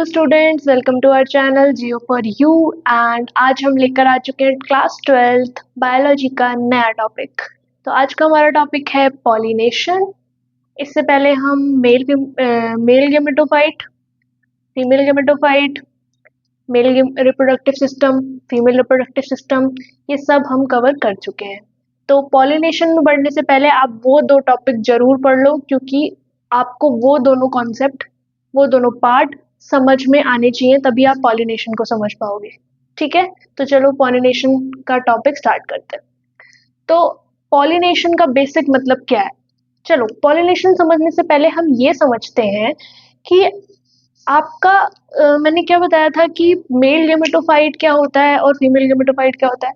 Students, welcome to our channel Jio for you. And आज हम लेकर आ चुके हैं क्लास 12th बायोलॉजी का नया टॉपिक। तो आज का हमारा टॉपिक है पॉलिनेशन। इससे पहले हम mail gametophyte, female gametophyte, male reproductive system, female reproductive system, ये सब हम कवर कर चुके हैं। तो पॉलिनेशन में बढ़ने से पहले आप वो दो टॉपिक जरूर पढ़ लो, क्योंकि आपको वो दोनों कॉन्सेप्ट, वो दोनों पार्ट समझ में आने चाहिए, तभी आप पॉलिनेशन को समझ पाओगे। ठीक है, तो चलो पॉलिनेशन का टॉपिक स्टार्ट करते हैं। तो पॉलिनेशन का बेसिक मतलब क्या है? चलो पॉलिनेशन समझने से पहले हम ये समझते हैं कि आपका मैंने क्या बताया था कि मेल गेमेटोफाइट क्या होता है और फीमेल गेमेटोफाइट क्या होता है।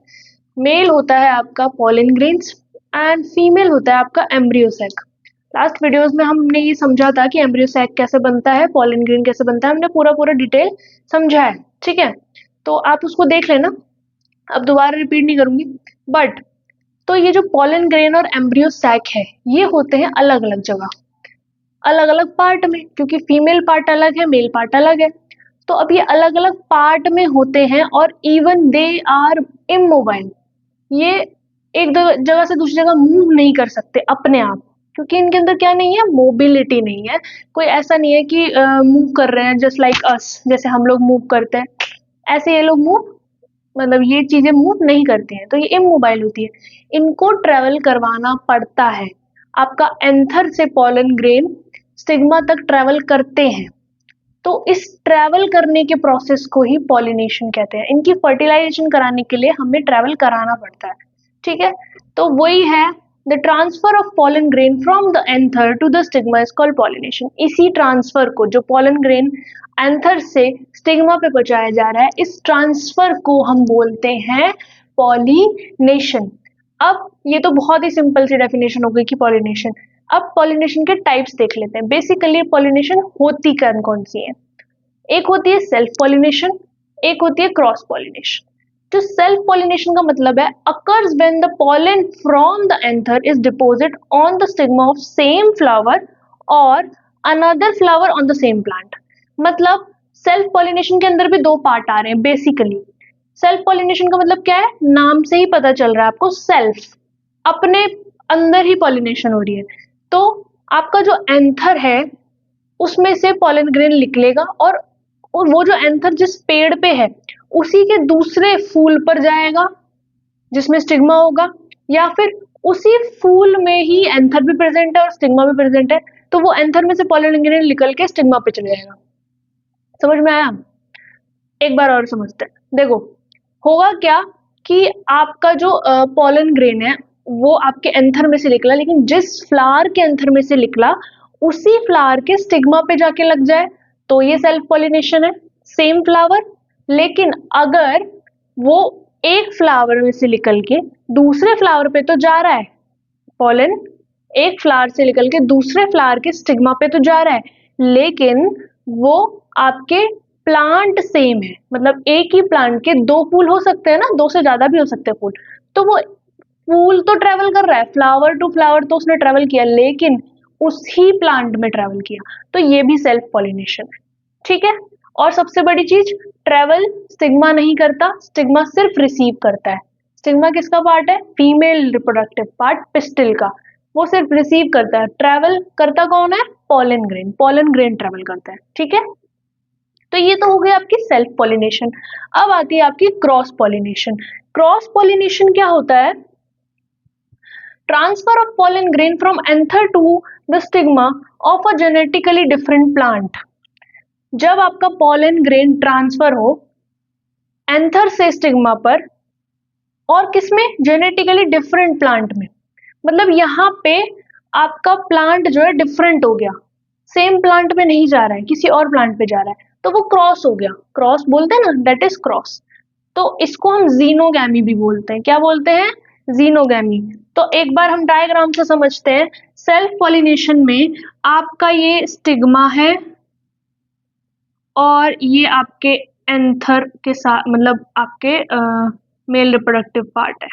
मेल होता है आपका पॉलन ग्रेन्स एंड फीमेल होता है आपका एम्ब्रियो सैक। लास्ट वीडियोस में हमने ये समझा था कि एम्ब्रियो सैक कैसे बनता है, पॉलन ग्रेन कैसे बनता है, हमने पूरा डिटेल समझा है। ठीक है, तो आप उसको देख लेना, अब दोबारा रिपीट नहीं करूंगी। बट तो ये जो पॉलन ग्रेन और एम्ब्रियो सैक है, ये होते हैं अलग अलग जगह, अलग अलग पार्ट में, क्योंकि फीमेल पार्ट अलग है, मेल पार्ट अलग है। तो अब ये अलग अलग पार्ट में होते हैं और इवन दे आर इमोबाइल। ये एक जगह से दूसरी जगह मूव नहीं कर सकते अपने आप, क्योंकि इनके अंदर क्या नहीं है, मोबिलिटी नहीं है। कोई ऐसा नहीं है कि मूव कर रहे हैं जस्ट लाइक अस, जैसे हम लोग मूव करते हैं, ऐसे ये लोग मूव, मतलब ये चीजें मूव नहीं करती हैं, तो ये इमोबाइल होती है। इनको ट्रेवल करवाना पड़ता है। आपका एंथर से पॉलन ग्रेन स्टिग्मा तक ट्रेवल करते हैं, तो इस ट्रैवल करने के प्रोसेस को ही पॉलिनेशन कहते हैं। इनकी फर्टिलाइजेशन कराने के लिए हमें ट्रैवल कराना पड़ता है। ठीक है, तो वही है, the transfer of pollen grain from the anther to the stigma is called pollination. इसी ट्रांसफर को, जो पॉलन ग्रेन एंथर से स्टिग्मा पे पहुंचाया जा रहा है, इस ट्रांसफर को हम बोलते हैं पॉलिनेशन। अब ये तो बहुत ही सिंपल सी डेफिनेशन हो गई कि पॉलिनेशन। अब पॉलिनेशन के टाइप्स देख लेते हैं। बेसिकली पॉलिनेशन होती कौन कौन सी है? एक होती है सेल्फ पॉलिनेशन, एक होती है क्रॉस पॉलिनेशन। जो सेल्फ पॉलिनेशन का मतलब है, occurs when the pollen from the anther is deposit on the stigma of same flower और another flower on the same plant. मतलब सेल्फ पॉलिनेशन के अंदर भी दो पार्ट आ रहे हैं बेसिकली। सेल्फ पॉलिनेशन का मतलब क्या है? नाम से ही पता चल रहा है आपको, सेल्फ, अपने अंदर ही पॉलिनेशन हो रही है। तो आपका जो एंथर है उसमें से पॉलन ग्रेन निकलेगा और वो जो एंथर जिस पेड़ पे है उसी के दूसरे फूल पर जाएगा जिसमें स्टिग्मा होगा, या फिर उसी फूल में ही एंथर भी प्रेजेंट है और स्टिग्मा भी प्रेजेंट है, तो वो एंथर में से पॉलन ग्रेन निकल के स्टिग्मा पे चले जाएगा। समझ में आया? एक बार और समझते हैं। देखो होगा क्या कि आपका जो पॉलन ग्रेन है वो आपके एंथर में से निकला, लेकिन जिस फ्लावर के एंथर में से निकला उसी फ्लावर के स्टिग्मा पे जाके लग जाए, तो ये सेल्फ पॉलिनेशन है। सेम फ्लावर, लेकिन अगर वो एक फ्लावर में से निकल के दूसरे फ्लावर पे तो जा रहा है, पॉलन एक फ्लावर से निकल के दूसरे फ्लावर के स्टिग्मा पे तो जा रहा है, लेकिन वो आपके प्लांट सेम है। मतलब एक ही प्लांट के दो फूल हो सकते हैं ना, दो से ज्यादा भी हो सकते हैं फूल, तो वो फूल तो ट्रेवल कर रहा है, फ्लावर टू फ्लावर तो उसने ट्रेवल किया, लेकिन उसी प्लांट में ट्रेवल किया, तो ये भी सेल्फ पॉलिनेशन है। ठीक है, और सबसे बड़ी चीज, ट्रेवल स्टिग्मा नहीं करता, स्टिग्मा सिर्फ रिसीव करता है। स्टिग्मा किसका पार्ट है? फीमेल रिप्रोडक्टिव पार्ट, पिस्टिल का। वो सिर्फ रिसीव करता है, ट्रेवल करता कौन है? Pollen grain. Pollen grain travel करता है। ठीक है, तो ये तो हो गई आपकी सेल्फ पॉलिनेशन। अब आती है आपकी क्रॉस पॉलिनेशन। क्रॉस पॉलिनेशन क्या होता है? Transfer of pollen grain from anther to the stigma of a genetically different plant. जब आपका पॉलन ग्रेन ट्रांसफर हो एंथर से स्टिग्मा पर, और किसमें? जेनेटिकली डिफरेंट प्लांट में। मतलब यहाँ पे आपका प्लांट जो है डिफरेंट हो गया, सेम प्लांट में नहीं जा रहा है, किसी और प्लांट पे जा रहा है, तो वो क्रॉस हो गया। क्रॉस बोलते हैं ना, दैट इज क्रॉस। तो इसको हम जीनोगैमी भी बोलते हैं। क्या बोलते हैं? जीनोगैमी। तो एक बार हम डायग्राम से समझते हैं। सेल्फ पॉलिनेशन में आपका ये स्टिग्मा है और ये आपके एंथर के साथ, मतलब आपके मेल रिप्रोडक्टिव पार्ट है।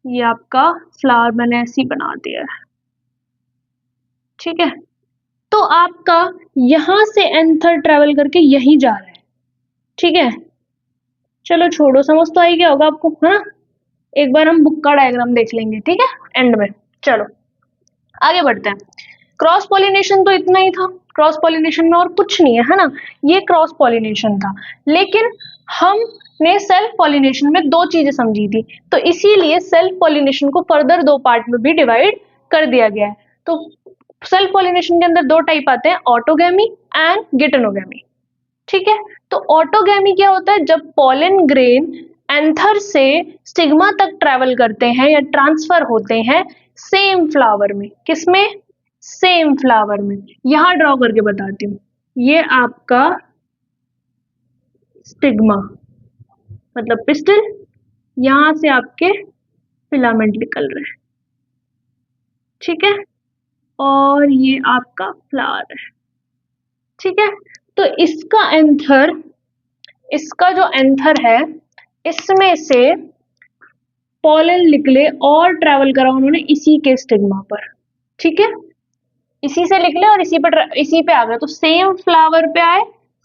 ये आपका फ्लावर मैंने ऐसे ही बना दिया है। ठीक है, तो आपका यहां से एंथर ट्रेवल करके यही जा रहा है, ठीक है। चलो छोड़ो, समझ तो आई गया होगा आपको, है ना। एक बार हम बुक का डायग्राम देख लेंगे, ठीक है, एंड में। चलो आगे बढ़ते हैं। क्रॉस पॉलिनेशन तो इतना ही था, क्रॉस पॉलिनेशन में और कुछ नहीं है ना, ये क्रॉस पॉलिनेशन था। लेकिन हमने सेल्फ पॉलिनेशन में दो चीजें समझी थी, तो इसीलिए सेल्फ पॉलिनेशन को फर्दर दो पार्ट में भी डिवाइड कर दिया गया है। तो सेल्फ पॉलिनेशन के अंदर दो टाइप आते हैं, ऑटोगैमी एंड गिटेनोगैमी, ठीक है। तो ऑटोगैमी क्या होता है, जब पॉलन ग्रेन एंथर से स्टिग्मा तक ट्रेवल करते हैं या ट्रांसफर होते हैं सेम फ्लावर में। किसमें? सेम फ्लावर में। यहां ड्रॉ करके बताती हूँ, ये आपका स्टिग्मा मतलब पिस्टिल, यहां से आपके फिलामेंट निकल रहे हैं, ठीक है, और ये आपका फ्लावर है, ठीक है। तो इसका जो एंथर है, इसमें से पॉलन निकले और ट्रेवल करा उन्होंने इसी के स्टिग्मा पर, ठीक है। इसी से निकले और इसी पे आ गए, तो सेम फ्लावर पे आए,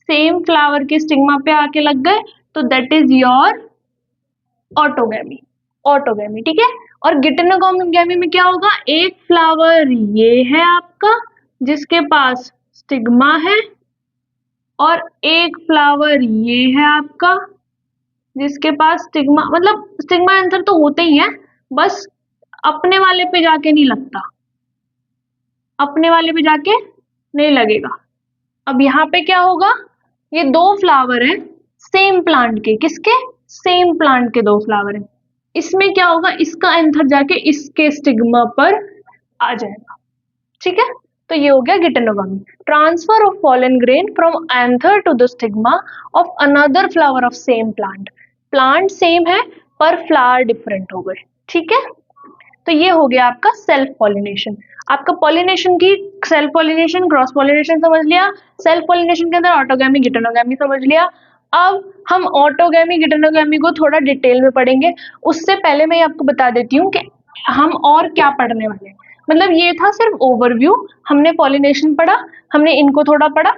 सेम फ्लावर के स्टिग्मा पे आके लग गए, तो that is your autogamy, autogamy, ठीक है। और गिटेनोगैमी में क्या होगा, एक फ्लावर ये है आपका जिसके पास स्टिग्मा है, और एक फ्लावर ये है आपका जिसके पास स्टिग्मा, मतलब स्टिग्मा आंसर तो होते ही है, बस अपने वाले पे जाके नहीं लगता, अपने वाले पे जाके नहीं लगेगा। अब यहाँ पे क्या होगा, ये दो फ्लावर हैं सेम प्लांट के, किसके? सेम प्लांट के दो फ्लावर हैं। इसमें क्या होगा, इसका एंथर जाके इसके स्टिग्मा पर आ जाएगा, ठीक है। तो ये हो गया geitonogamy, transfer of pollen grain from anther to the stigma of another flower of same plant. Plant same है पर फ्लावर डिफरेंट हो गए, ठीक है। तो ये हो गया आपका सेल्फ पॉलिनेशन। आपका पॉलिनेशन की सेल्फ पॉलिनेशन, क्रॉस पॉलिनेशन समझ लिया, सेल्फ पॉलिनेशन के अंदर ऑटोगैमी गिटेनोगैमी समझ लिया। अब हम ऑटोगैमी गिटेनोगैमी को थोड़ा डिटेल में पढ़ेंगे। उससे पहले मैं आपको बता देती हूँ कि हम और क्या पढ़ने वाले हैं। मतलब ये था सिर्फ ओवरव्यू, हमने पॉलिनेशन पढ़ा, हमने इनको थोड़ा पढ़ा,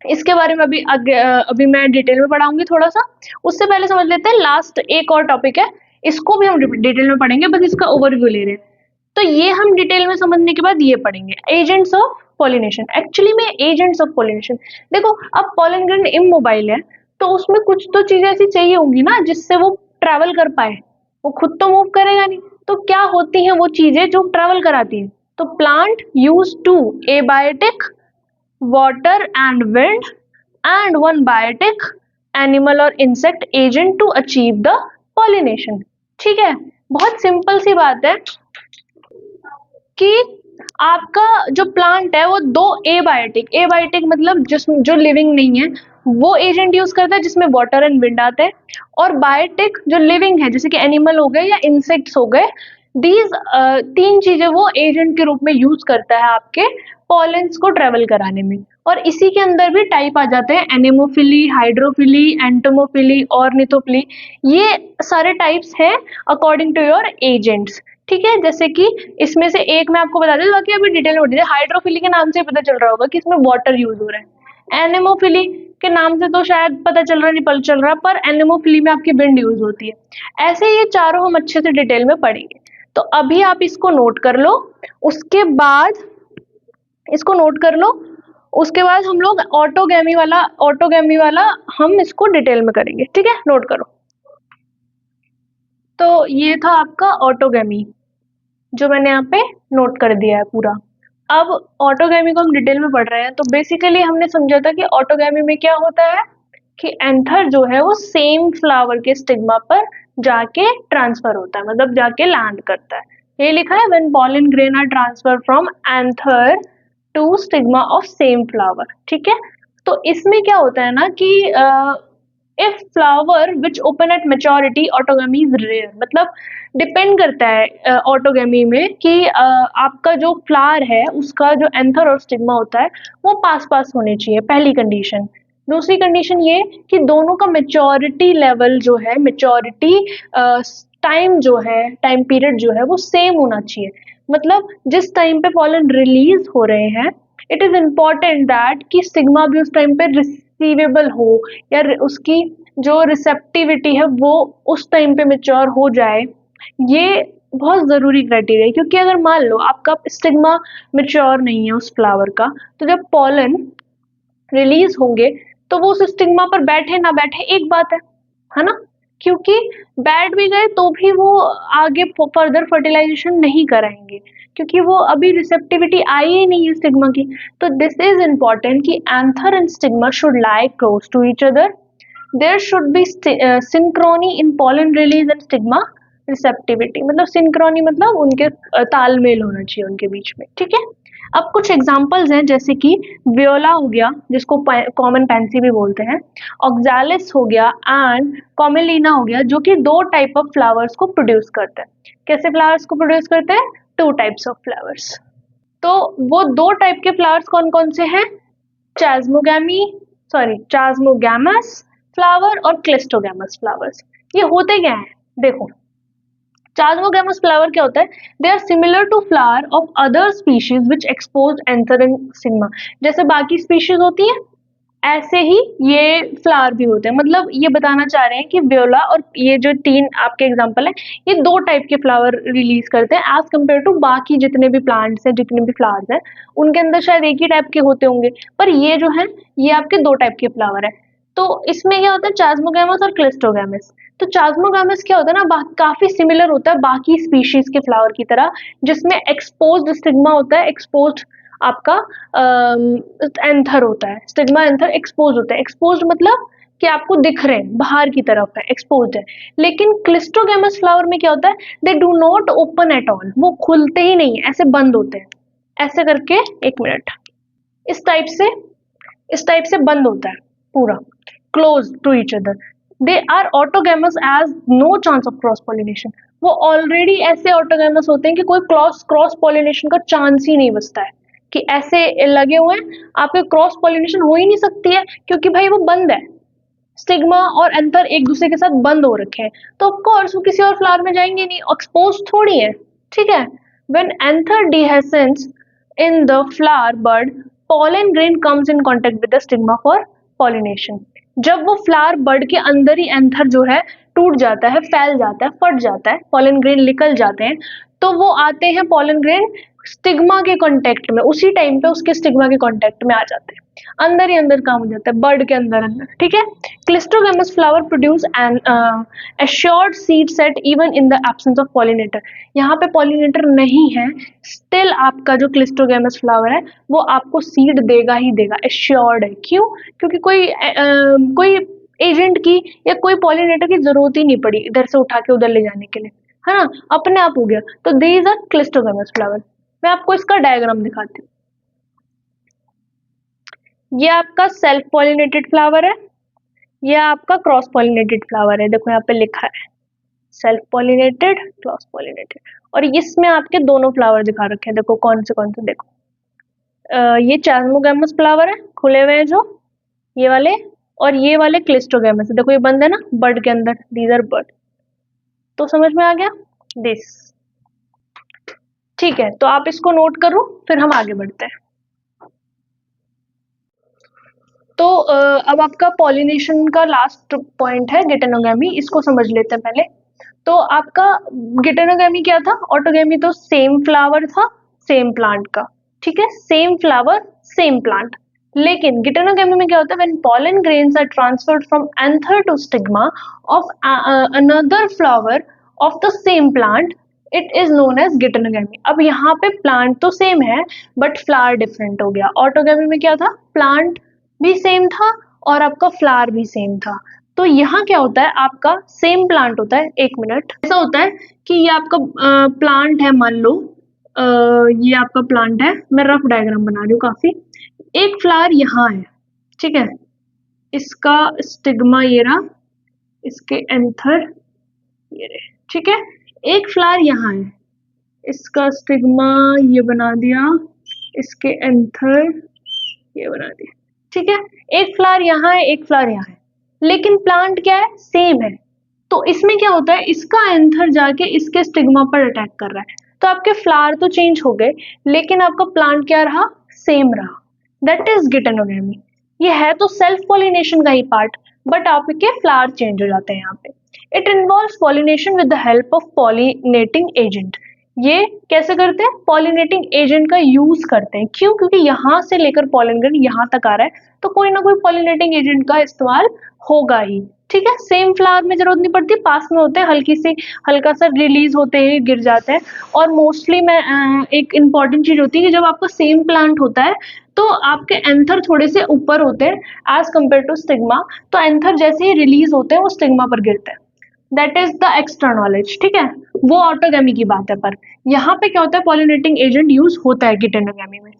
इसके बारे में अभी मैं डिटेल में पढ़ाऊंगी थोड़ा सा। उससे पहले समझ लेते हैं लास्ट एक और टॉपिक है, इसको भी हम डिटेल में पढ़ेंगे, बस इसका ओवरव्यू ले रहे हैं। तो ये हम डिटेल में समझने के बाद ये पढ़ेंगे, एजेंट्स ऑफ पॉलिनेशन। एक्चुअली में एजेंट्स ऑफ पॉलिनेशन, देखो अब पॉलन ग्रेन इमोबाइल है, तो उसमें कुछ तो चीजें ऐसी चाहिए होंगी ना जिससे वो ट्रैवल कर पाए, वो खुद तो मूव करेगा नहीं, तो क्या होती हैं वो चीजें जो ट्रैवल कराती हैं? तो plant use two abiotic, water and wind, and one biotic animal or insect agent to achieve the pollination, ठीक है। बहुत सिंपल सी बात है कि आपका जो प्लांट है वो दो एबायोटिक मतलब जो लिविंग नहीं है वो एजेंट यूज करता है जिसमें वाटर एंड विंड आते हैं, और बायोटिक जो लिविंग है जैसे कि एनिमल हो गए या इंसेक्ट्स हो गए, दीज तीन चीजें वो एजेंट के रूप में यूज करता है आपके पॉलेंस को ट्रेवल कराने में। और इसी के अंदर भी टाइप आ जाते हैं, एनेमोफिली, हाइड्रोफिली, एंटोमोफिली, ऑर्निथोफिली, ये सारे टाइप्स हैं अकॉर्डिंग टू योर एजेंट्स, ठीक है। जैसे कि इसमें से एक मैं आपको बता दूं, बाकी अभी डिटेल में बताइए। हाइड्रोफिली के नाम से पता चल रहा होगा कि इसमें वाटर यूज हो रहा है, एनेमोफिली के नाम से तो शायद पता चल रहा नहीं पता चल रहा, पर एनेमोफिली में आपकी विंड यूज होती है। ऐसे ये चारों हम अच्छे से डिटेल में पढ़ेंगे, तो अभी आप इसको नोट कर लो, उसके बाद इसको नोट कर लो, उसके बाद हम लोग ऑटोगैमी वाला हम इसको डिटेल में करेंगे, ठीक है, नोट करो। तो ये था आपका ऑटोगैमी जो मैंने यहाँ पे नोट कर दिया है पूरा। अब ऑटोगैमी को हम डिटेल में पढ़ रहे हैं, तो बेसिकली हमने समझा था कि ऑटोगैमी में क्या होता है कि एंथर जो है वो सेम फ्लावर के स्टिग्मा पर जाके ट्रांसफर होता है, मतलब जाके लैंड करता है। ये लिखा है when pollen grain are transfer from anther to stigma of same flower, ठीक है। तो इसमें क्या होता है ना कि if flower which open at maturity autogamy is rare, मतलब डिपेंड करता है ऑटोगैमी में कि आपका जो फ्लावर है उसका जो एंथर और स्टिग्मा होता है वो पास पास होने चाहिए, पहली कंडीशन। दूसरी कंडीशन ये कि दोनों का मेच्योरिटी लेवल जो है, मेच्योरिटी टाइम जो है, टाइम पीरियड जो है वो सेम होना चाहिए। मतलब जिस टाइम पे पॉलन रिलीज हो रहे हैं इट इज इम्पॉर्टेंट दैट कि स्टिग्मा भी उस टाइम पे रिसीवेबल हो, या उसकी जो रिसेप्टिविटी है वो उस टाइम पे मेच्योर हो जाए। ये बहुत ज़रूरी क्राइटेरिया है, क्योंकि अगर मान लो आपका स्टिग्मा मेच्योर नहीं है उस फ्लावर का, तो जब पॉलन रिलीज होंगे तो वो उस स्टिग्मा पर बैठे ना बैठे एक बात है ना, क्योंकि बैठ भी गए तो भी वो आगे फर्दर फर्टिलाइजेशन नहीं कराएंगे, क्योंकि वो अभी रिसेप्टिविटी आई ही नहीं है स्टिग्मा की। तो दिस इज इम्पॉर्टेंट कि anther and stigma should lie close to each other, there should be synchrony in pollen release and stigma receptivity, मतलब सिंक्रोनी मतलब उनके तालमेल होना चाहिए उनके बीच में, ठीक है। अब कुछ एग्जांपल्स हैं, जैसे कि वियोला हो गया जिसको कॉमन पैंसी भी बोलते हैं, ऑक्सैलिस हो गया एंड कॉमेलिना हो गया, जो कि दो टाइप ऑफ फ्लावर्स को प्रोड्यूस करते हैं। कैसे फ्लावर्स को प्रोड्यूस करते हैं? Two types of flowers. तो वो दो टाइप के फ्लावर्स कौन कौन से हैं? चास्मोगैमस फ्लावर और क्लिस्टोगैमस फ्लावर्स। ये होते क्या है देखो, चास्मोगैमस फ्लावर क्या होता है? They are similar to flower of other species which expose anther and stigma. जैसे बाकी स्पीशीज होती है ऐसे ही ये फ्लावर भी होते हैं। मतलब ये बताना चाह रहे हैं कि वियोला और ये जो तीन आपके एग्जांपल है, ये दो टाइप के फ्लावर रिलीज करते हैं एज कम्पेयर टू बाकी जितने भी प्लांट्स हैं, जितने भी फ्लावर्स हैं उनके अंदर शायद एक ही टाइप के होते होंगे, पर ये जो है ये आपके दो टाइप के फ्लावर है। तो इसमें क्या होता है? चास्मोगैमस और क्लिस्टोगैमस। तो चास्मोगैमस क्या होता है ना, काफी सिमिलर होता है बाकी स्पीशीज के फ्लावर की तरह, जिसमें एक्सपोज्ड स्टिग्मा होता है, एक्सपोज्ड आपका एंथर होता है, स्टिग्मा एंथर एक्सपोज होता है। एक्सपोज मतलब कि आपको दिख रहे हैं, बाहर की तरफ है, एक्सपोज है। लेकिन क्लिस्टोगैमस फ्लावर में क्या होता है? They do not open at all, वो खुलते ही नहीं, ऐसे बंद होते हैं, ऐसे करके, एक मिनट, इस टाइप से बंद होता है पूरा, close to each other. They are autogamous as no chance of cross pollination. वो ऑलरेडी ऐसे ऑटोगैमस होते हैं कि कोई क्रॉस पॉलिनेशन का चांस ही नहीं बचता है, कि ऐसे लगे हुए हैं आपके क्रॉस पॉलिनेशन हो ही नहीं सकती है, क्योंकि भाई वो बंद है, स्टिग्मा और एंथर एक दूसरे के साथ बंद हो रखे हैं, तो ऑफ कोर्स वो किसी और फ्लावर में जाएंगे नहीं, एक्सपोज थोड़ी है, ठीक है। When anther dehiscence in the flower bud, pollen grain comes in contact with the stigma for pollination। जब वो फ्लावर बड के अंदर ही एंथर जो है टूट जाता है, फैल जाता है, फट जाता है, पॉलन ग्रेन निकल जाते हैं, तो वो आते हैं पॉलन ग्रेन स्टिग्मा के कांटेक्ट में, उसी टाइम पे उसके स्टिग्मा के कांटेक्ट में आ जाते हैं, अंदर ही अंदर काम हो जाता है, बर्ड के अंदर अंदर, ठीक है। Cleistogamous flower produce an assured seed set even in the absence of pollinator. यहाँ पे पॉलिनेटर नहीं है, स्टिल आपका जो क्लिस्टोगैमस फ्लावर है वो आपको सीड देगा ही देगा, एश्योर्ड है। क्यों? क्योंकि कोई एजेंट की या कोई पॉलिनेटर की जरूरत ही नहीं पड़ी इधर से उठा के उधर ले जाने के लिए, है ना, अपने आप हो गया। तो दीज आर क्लिस्टोगैमस फ्लावर। मैं आपको इसका डायग्राम दिखाती हूँ। ये आपका सेल्फ पॉलिनेटेड फ्लावर है, ये आपका क्रॉस पॉलिनेटेड फ्लावर है। देखो यहाँ पे लिखा है सेल्फ पॉलिनेटेड, क्रॉस पॉलिनेटेड, और इसमें आपके दोनों फ्लावर दिखा रखे हैं। देखो कौन से देखो, ये चास्मोगैमस फ्लावर है खुले हुए हैं जो, ये वाले, और ये वाले क्लिस्टोगैमस है। देखो ये बंद है ना बर्ड के अंदर, दीज आर बर्ड। तो समझ में आ गया दिस, ठीक है। तो आप इसको नोट करो, फिर हम आगे बढ़ते हैं। तो अब आपका पॉलिनेशन का लास्ट पॉइंट है गिटेनोगैमी, इसको समझ लेते हैं पहले। तो आपका गिटेनोगैमी क्या था? ऑटोगैमी तो सेम फ्लावर था सेम प्लांट का, ठीक है, सेम फ्लावर सेम प्लांट। लेकिन गिटेनोगैमी में क्या होता है? When pollen grains are transferred from anther to stigma of another flower of the same plant, it is known as geitonogamy. अब यहाँ पे प्लांट तो सेम है बट फ्लावर डिफरेंट हो गया। ऑटोगैमी में क्या था? प्लांट भी सेम था और आपका फ्लावर भी सेम था। तो यहाँ क्या होता है? आपका सेम प्लांट होता है, एक मिनट, ऐसा होता है कि ये आपका प्लांट है, मान लो ये आपका प्लांट है, मैं रफ डायग्राम बना रही हूँ काफी। एक फ्लावर यहाँ है, ठीक है, इसका स्टिग्मा ये रहा, इसके एंथर ये रहे, ठीक है। एक फ्लावर यहाँ है, इसका स्टिग्मा ये बना दिया, इसके एंथर ये बना दिया, ठीक है। एक फ्लावर यहाँ है, एक फ्लावर यहाँ है, लेकिन प्लांट क्या है? सेम है। तो इसमें क्या होता है? इसका एंथर जाके इसके स्टिग्मा पर अटैक कर रहा है, तो आपके फ्लावर तो चेंज हो गए लेकिन आपका प्लांट क्या रहा? सेम रहा। That is geitonogamy. ये है तो सेल्फ पॉलिनेशन का ही पार्ट, बट आपके फ्लावर चेंज हो जाते हैं यहाँ पे। It involves pollination with the help of pollinating agent. ये कैसे करते हैं? पॉलिनेटिंग एजेंट का यूज करते हैं। क्यों? क्योंकि यहाँ से लेकर पॉलन ग्रेन यहाँ तक आ रहा है, तो कोई ना कोई पॉलिनेटिंग एजेंट का इस्तेमाल होगा ही। ठीक है, सेम फ्लावर में जरूरत नहीं पड़ती, पास में होते हैं, हल्का सा रिलीज होते हैं, गिर जाते हैं। और मोस्टली मैं एक इम्पॉर्टेंट चीज होती है कि जब आपका सेम प्लांट होता है तो आपके एंथर थोड़े से ऊपर होते हैं एज कम्पेयर टू स्टिग्मा। तो एंथर जैसे ही रिलीज होते हैं वो स्टिग्मा पर गिरते हैं। That is the extra knowledge. ठीक है, वो ऑटोगैमी की बात है, पर यहाँ पे क्या होता है, पॉलिनेटिंग एजेंट यूज होता है गिटेनोगैमी में।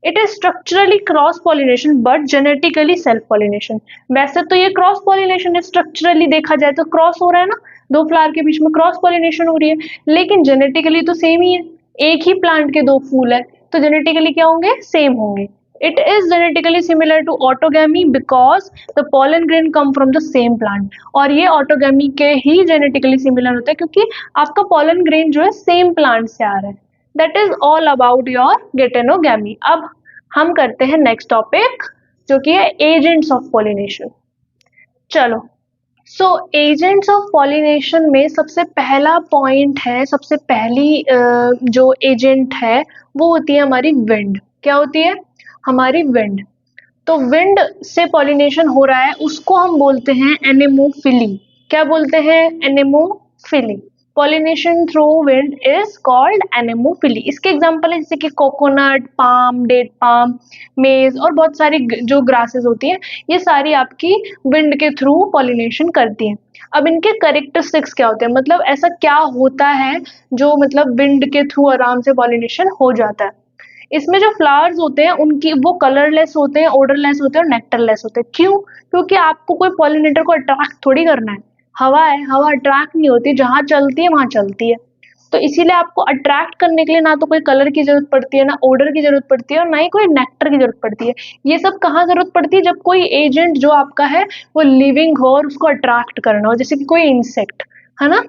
It is structurally cross pollination but genetically self pollination. वैसे तो ये क्रॉस पॉलिनेशन है, स्ट्रक्चरली देखा जाए तो क्रॉस हो रहा है ना, दो फ्लावर के बीच में क्रॉस पॉलिनेशन हो रही है, लेकिन जेनेटिकली तो सेम ही है। एक ही प्लांट के दो फूल है तो जेनेटिकली क्या होंगे? सेम होंगे। It is genetically similar to autogamy because the pollen grain come from the same plant। और ये autogamy के ही genetically similar होता है क्योंकि आपका pollen grain जो है same plant से आ रहा है। That is all about your geitonogamy। अब हम करते हैं next topic जो कि है agents of pollination। चलो, सो एजेंट्स ऑफ पॉलिनेशन में सबसे पहला पॉइंट है, सबसे पहली जो एजेंट है वो होती है हमारी विंड। क्या होती है? हमारी विंड। तो विंड से पॉलिनेशन हो रहा है, उसको हम बोलते हैं एनेमोफिली। क्या बोलते हैं? Anemophily. Pollination through wind is called anemophily. इसके एग्जांपल है जैसे कि कोकोनट, पाम, डेट पाम, मेज और बहुत सारी जो ग्रासेस होती हैं, ये सारी आपकी विंड के थ्रू पॉलिनेशन करती हैं। अब इनके करेक्टरिस्टिक्स क्या होते हैं, मतलब ऐसा क्या होता है जो मतलब विंड के थ्रू आराम से पॉलिनेशन हो जाता है। इसमें जो फ्लावर्स होते हैं उनकी वो कलरलेस होते हैं, ओडरलेस होते हैं और नेक्टरलेस होते हैं। क्यों? क्योंकि आपको कोई पॉलिनेटर को अट्रैक्ट थोड़ी करना है। हवा है, हवा अट्रैक्ट नहीं होती, जहां चलती है वहां चलती है। तो इसीलिए आपको अट्रैक्ट करने के लिए ना तो कोई कलर की जरूरत पड़ती है, ना ओडर की जरूरत पड़ती है और ना ही कोई नेक्टर की जरूरत पड़ती है। ये सब कहाँ जरूरत पड़ती है? जब कोई एजेंट जो आपका है वो लिविंग हो और उसको अट्रैक्ट करना हो, जैसे कि कोई इंसेक्ट, है ना।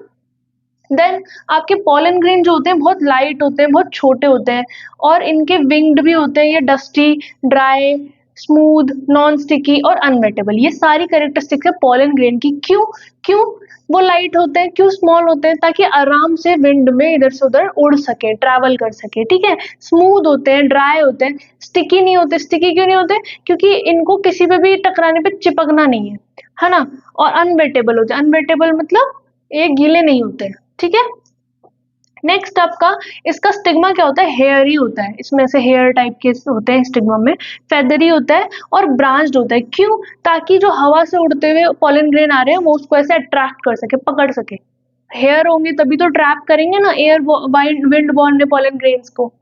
देन आपके पॉलन ग्रेन जो होते हैं बहुत लाइट होते हैं, बहुत छोटे होते हैं और इनके विंग्ड भी होते हैं। ये dusty, dry, smooth, non sticky और अनवेटेबल, ये सारी कैरेक्टरिस्टिक्स है पॉलन ग्रेन की। क्यों? क्यों वो लाइट होते हैं, क्यों स्मॉल होते हैं? ताकि आराम से विंड में इधर से उधर उड़ सके, ट्रैवल कर सके। ठीक है, स्मूथ होते हैं, ड्राई होते हैं, स्टिकी नहीं होते। स्टिकी क्यों नहीं होते? क्योंकि इनको किसी पे भी टकराने पे चिपकना नहीं है ना। और अनवेटेबल होते हैं। अनवेटेबल मतलब ये गीले नहीं होते। ठीक है, नेक्स्ट आपका इसका स्टिग्मा क्या होता है? हेयरी होता है। इसमें से हेयर टाइप के होते हैं स्टिग्मा में, फेदरी होता है और ब्रांच्ड होता है। क्यों? ताकि जो हवा से उड़ते हुए पॉलन ग्रेन आ रहे हैं वो उसको ऐसे अट्रैक्ट कर सके, पकड़ सके। हेयर होंगे तभी तो ट्रैप करेंगे ना air wind born pollen grains को।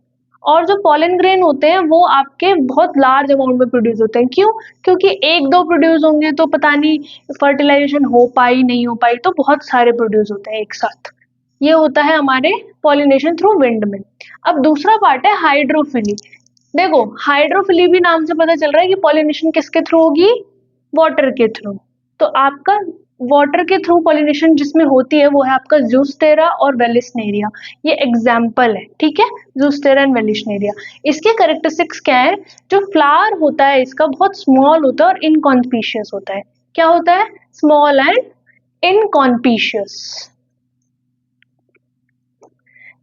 और जो पॉलन ग्रेन होते हैं वो आपके बहुत लार्ज अमाउंट में प्रोड्यूस होते हैं। क्यों? क्योंकि एक दो प्रोड्यूस होंगे तो पता नहीं फर्टिलाइजेशन हो पाई नहीं हो पाई, तो बहुत सारे प्रोड्यूस होते हैं एक साथ। ये होता है हमारे पॉलिनेशन थ्रू विंड में। अब दूसरा पार्ट है हाइड्रोफिली। देखो, हाइड्रोफिली भी नाम से पता चल रहा है कि पॉलिनेशन किसके थ्रू होगी? वाटर के थ्रू। तो आपका वाटर के थ्रू पॉलिनेशन जिसमें होती है वो है आपका ज़ूस्टेरा और वेलिस्नेरिया। ये एग्जाम्पल है। ठीक है, ज़ूस्टेरा एंड वेलिस्नेरिया। इसके कैरेक्टरिस्टिक्स क्या है? जो फ्लावर होता है इसका बहुत स्मॉल होता है और इनकॉन्स्पिशियस होता है। क्या होता है? Small and inconspicuous.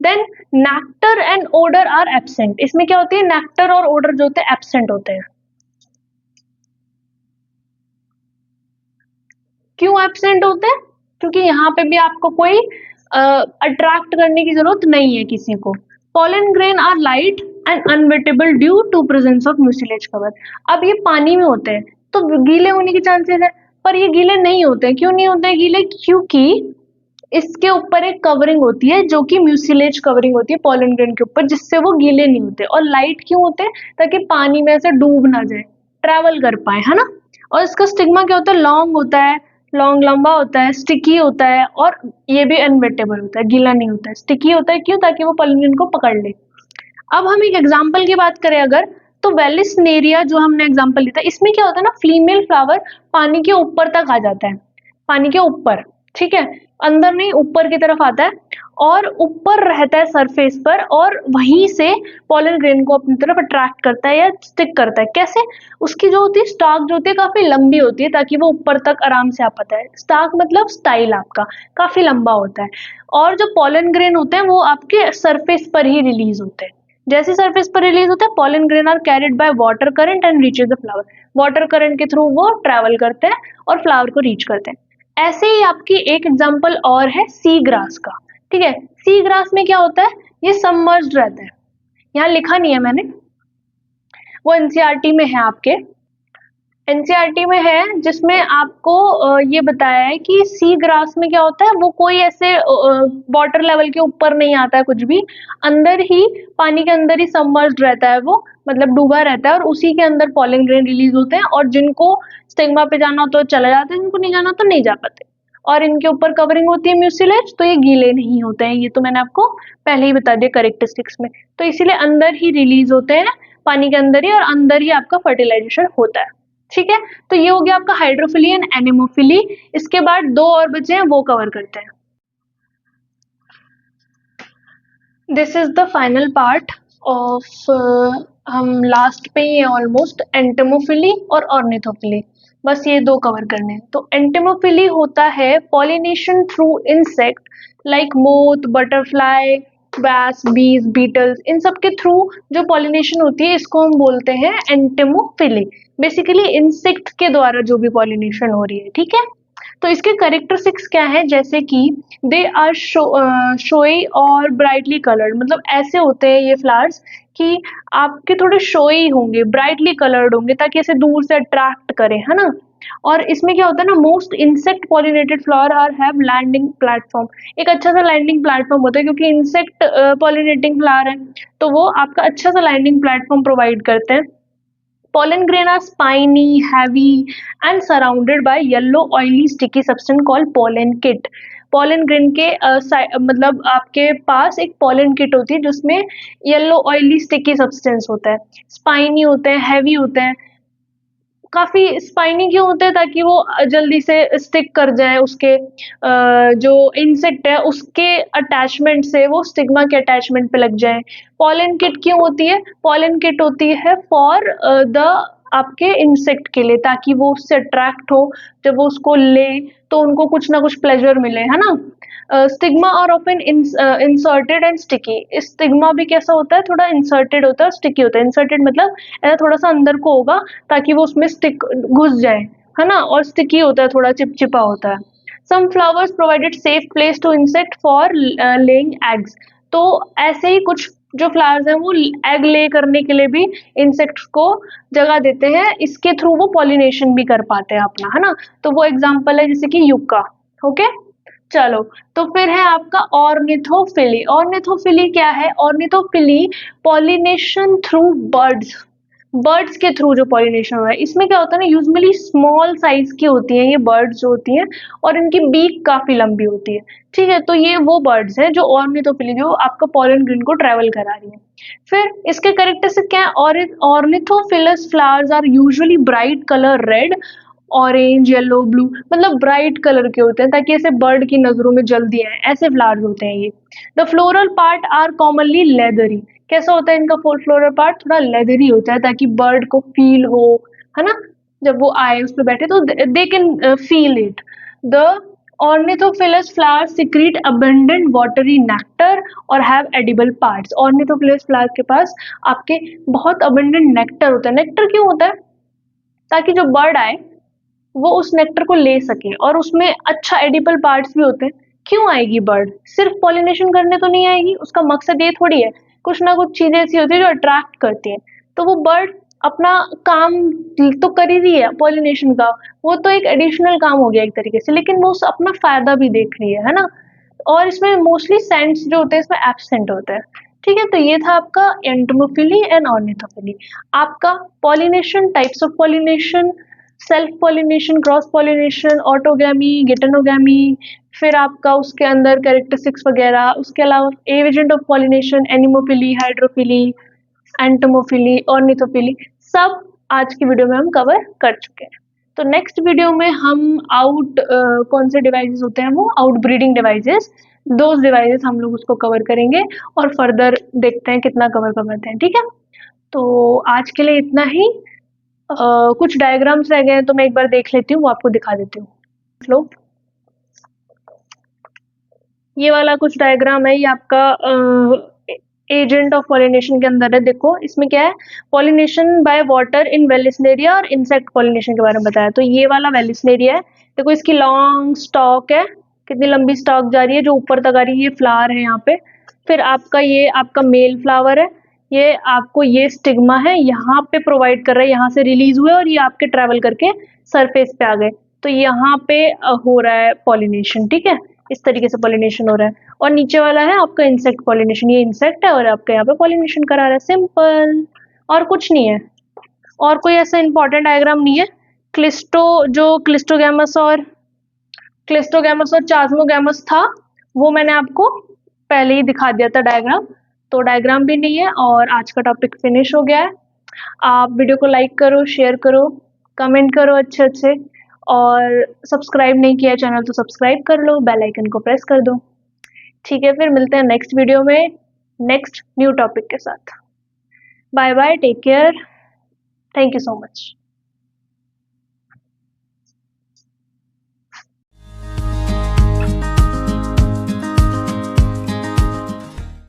Then nectar and odour are absent. इसमें क्या होती है? नेक्टर और ओडर जो होते हैं एब्सेंट होते हैं। क्यों एब्सेंट होते हैं? क्योंकि यहाँ पे भी आपको कोई अट्रैक्ट करने की जरूरत नहीं है किसी को। Pollen grain are light and unwettable due to presence of mucilage cover. अब ये पानी में होते हैं तो गीले होने के चांसेस है, पर ये गीले नहीं होते। क्यों नहीं होते गीले? क्योंकि इसके ऊपर एक कवरिंग होती है जो कि म्यूसिलेज कवरिंग होती है पॉलन ग्रेन के ऊपर, जिससे वो गीले नहीं होते। और लाइट क्यों होते हैं? ताकि पानी में ऐसे डूब ना जाए, ट्रैवल कर पाए, है ना। और इसका स्टिग्मा क्या होता है? लॉन्ग होता है, लॉन्ग लंबा होता है, स्टिकी होता है और ये भी अनवेटेबल होता है, गीला नहीं होता है। स्टिकी होता है क्यों? ताकि वो पॉलन ग्रेन को पकड़ ले। अब हम एक एग्जाम्पल की बात करें अगर, तो वेलिस्नेरिया जो हमने एग्जाम्पल लिया था, इसमें क्या होता है ना, फीमेल फ्लावर पानी के ऊपर तक आ जाता है, पानी के ऊपर। ठीक है, अंदर नहीं ऊपर की तरफ आता है और ऊपर रहता है सरफेस पर, और वहीं से पॉलन ग्रेन को अपनी तरफ अट्रैक्ट करता है या स्टिक करता है। कैसे? उसकी जो होती है स्टार्क जो होती है काफी लंबी होती है ताकि वो ऊपर तक आराम से आ पाता है। स्टार्क मतलब स्टाइल आपका काफी लंबा होता है। और जो पॉलन ग्रेन होते हैं वो आपके सरफेस पर ही रिलीज होते हैं। जैसे सरफेस पर रिलीज होता है, pollen grain are carried by water current and reaches the flower. Water current के थ्रू वो ट्रेवल करते हैं और फ्लावर को रीच करते हैं। ऐसे ही आपकी एक एग्जांपल और है सी ग्रास का। ठीक है, सी ग्रास में क्या होता है, ये सबमर्ज्ड रहता है। यहाँ लिखा नहीं है मैंने, वो एनसीईआरटी में है आपके, एनसीईआरटी में है, जिसमें आपको ये बताया है कि सी ग्रास में क्या होता है, वो कोई ऐसे वाटर लेवल के ऊपर नहीं आता है कुछ भी, अंदर ही पानी के अंदर ही सबमर्ज्ड रहता है वो, मतलब डूबा रहता है, और उसी के अंदर पॉलन ग्रेन रिलीज होते हैं, और जिनको स्टिग्मा पे जाना हो तो चले जाते हैं, जिनको नहीं जाना तो नहीं जा पाते। और इनके ऊपर कवरिंग होती है म्यूसिलेज, तो ये गीले नहीं होते हैं, ये तो मैंने आपको पहले ही बता दिया करेक्टरिस्टिक्स में। तो इसीलिए अंदर ही रिलीज होते हैं, पानी के अंदर ही, और अंदर ही आपका फर्टिलाइजेशन होता है। ठीक है, तो ये हो गया आपका हाइड्रोफिली एंड एनेमोफिली। इसके बाद दो और बचे हैं, वो कवर करते हैं। This is the final part of, हम लास्ट पे ही है ऑलमोस्ट, एंटेमोफिली और ऑर्निथोफिली। बस ये दो कवर करने हैं। तो एंटेमोफिली होता है pollination through insect like moth, butterfly, bats, bees, beetles, इन सब के थ्रू जो पॉलिनेशन होती है इसको हम बोलते हैं एंटेमोफिली। बेसिकली इंसेक्ट के द्वारा जो भी पॉलिनेशन हो रही है। ठीक है, तो इसके करेक्टरिस्टिक्स क्या है, जैसे कि दे आर शोई और ब्राइटली कलर्ड, मतलब ऐसे होते हैं ये फ्लावर्स कि आपके थोड़े शोई होंगे, ब्राइटली कलर्ड होंगे, ताकि इसे दूर से अट्रैक्ट करें, है ना। और इसमें क्या होता है ना, most insect pollinated flower are have landing platform. एक अच्छा सा लैंडिंग प्लेटफॉर्म होता है, क्योंकि इंसेक्ट पॉलिनेटिंग फ्लावर है, तो वो आपका अच्छा सा लैंडिंग प्लेटफॉर्म प्रोवाइड करते हैं। Pollen grain are spiny, heavy, and surrounded by yellow, oily, sticky substance called pollen kit. pollen grain के मतलब आपके पास एक pollen kit होती है जिसमें yellow, oily, sticky substance होता है, spiny होते हैं, heavy होते हैं। काफी स्पाइनी क्यों होते हैं, ताकि वो जल्दी से स्टिक कर जाए, उसके जो इंसेक्ट है उसके अटैचमेंट से वो स्टिग्मा के अटैचमेंट पे लग जाए। पॉलन किट क्यों होती है, पॉलन किट होती है फॉर द आपके इंसेक्ट के लिए, ताकि वो उससे अट्रैक्ट हो, जब वो उसको ले तो उनको कुछ ना कुछ प्लेजर मिले, है ना। स्टिग्मा और often inserted and sticky. Stigma भी कैसा होता है, थोड़ा इंसर्टेड होता है, स्टिकी होता है। इंसर्टेड मतलब ऐसा थोड़ा सा अंदर को होगा ताकि वो उसमें स्टिक घुस जाए, है ना, और स्टिकी होता है, थोड़ा चिपचिपा होता है। Some flowers provided safe place to insect for laying eggs. तो ऐसे ही कुछ जो फ्लावर्स हैं वो एग ले करने के लिए भी इंसेक्ट्स को जगह देते हैं, इसके थ्रू वो पॉलिनेशन भी कर पाते हैं अपना, है ना। तो वो एग्जांपल है जैसे कि युक्का। ओके, चलो, तो फिर है आपका ऑर्निथोफिली। ऑर्निथोफिली क्या है, ornithophily pollination through birds. Birds के थ्रू जो पॉलिनेशन हो रहा है, इसमें क्या होता है ना, यूजुअली स्मॉल साइज की होती हैं ये बर्ड्स जो होती हैं, और इनकी बीक काफी लंबी होती है। ठीक है, तो ये वो बर्ड्स हैं जो ऑर्निथोफिली जो आपका पॉलन ग्रेन को ट्रेवल करा रही है। फिर इसके कैरेक्टरिस्टिक क्या है, ornithophilous flowers are usually bright colour red, orange, yellow, blue, मतलब ब्राइट कलर के होते हैं ताकि ऐसे बर्ड की नजरों में जल्दी आए, ऐसे फ्लावर्स होते हैं ये। The floral part are commonly leathery. कैसा होता है इनका फ्लोरल पार्ट, थोड़ा लेदरी होता है ताकि बर्ड को फील हो, है ना, जब वो आए उस पर बैठे तो they can feel it. The ornithophilous flowers secrete abundant watery nectar और have edible parts. Ornithophilous flower के पास आपके बहुत अबंडेंट नेक्टर होता है। नेक्टर क्यों होता है, ताकि जो बर्ड आए वो उस नेक्टर को ले सके, और उसमें अच्छा एडिबल पार्ट्स भी होते हैं। क्यों आएगी बर्ड, सिर्फ पॉलिनेशन करने तो नहीं आएगी, उसका मकसद ये थोड़ी है, कुछ ना कुछ चीजें ऐसी होती है जो अट्रैक्ट करती हैं। तो वो बर्ड अपना काम तो कर ही रही है पॉलिनेशन का, वो तो एक एडिशनल काम हो गया एक तरीके से, लेकिन वो अपना फायदा भी देख रही है ना। और इसमें मोस्टली सेंट्स जो होते हैं इसमें एब्सेंट होते हैं। ठीक है, तो ये था आपका एंटोमोफिली एंड ऑर्निथोफिली। आपका pollination, types of pollination, self pollination, cross pollination, autogamy, geitonogamy, फिर आपका उसके अंदर कैरेक्टरिस्टिक्स वगैरह, उसके अलावा agent of pollination, anemophily, hydrophily, entomophily, ornithophily, सब आज की वीडियो में हम कवर कर चुके हैं। तो नेक्स्ट वीडियो में हम कौन से डिवाइसेस होते हैं, वो आउट ब्रीडिंग डिवाइसेस, दो डिवाइसेस हम लोग उसको कवर करेंगे और फर्दर देखते हैं कितना कवर करते हैं। ठीक है, तो आज के लिए इतना ही। कुछ डायग्राम्स रह गए हैं तो मैं एक बार देख लेती हूँ, वो आपको दिखा देती हूँ। लो, ये वाला कुछ डायग्राम है, ये आपका एजेंट ऑफ पॉलिनेशन के अंदर है। देखो इसमें क्या है, pollination by water in Vallisneria और इंसेक्ट पॉलिनेशन के बारे में बताया। तो ये वाला वेलिस्नेरिया है, देखो इसकी लॉन्ग स्टॉक है, कितनी लंबी स्टॉक जा रही है, जो ऊपर तक आ रही है, ये फ्लावर है यहाँ पे। फिर आपका ये आपका मेल फ्लावर है, ये आपको ये स्टिग्मा है, यहाँ पे प्रोवाइड कर रहा है, यहाँ से रिलीज हुए और ये आपके ट्रेवल करके सरफेस पे आ गए। तो यहाँ पे हो रहा है पॉलिनेशन। ठीक है, इस तरीके से पॉलिनेशन हो रहा है। और नीचे वाला है आपका इंसेक्ट पॉलिनेशन, ये इंसेक्ट है और आपके यहाँ पे पॉलिनेशन करा रहा है, सिंपल, और कुछ नहीं है। और कोई ऐसा इंपॉर्टेंट डायग्राम नहीं है। क्लिस्टोगैमस और चास्मोगैमस था, वो मैंने आपको पहले ही दिखा दिया था डायग्राम, तो डायग्राम भी नहीं है। और आज का टॉपिक फिनिश हो गया है। आप वीडियो को लाइक करो, शेयर करो, कमेंट करो अच्छे अच्छे, और सब्सक्राइब नहीं किया चैनल तो सब्सक्राइब कर लो, बेल आइकन को प्रेस कर दो। ठीक है, फिर मिलते हैं नेक्स्ट वीडियो में नेक्स्ट न्यू टॉपिक के साथ। Bye bye, take care, thank you so much.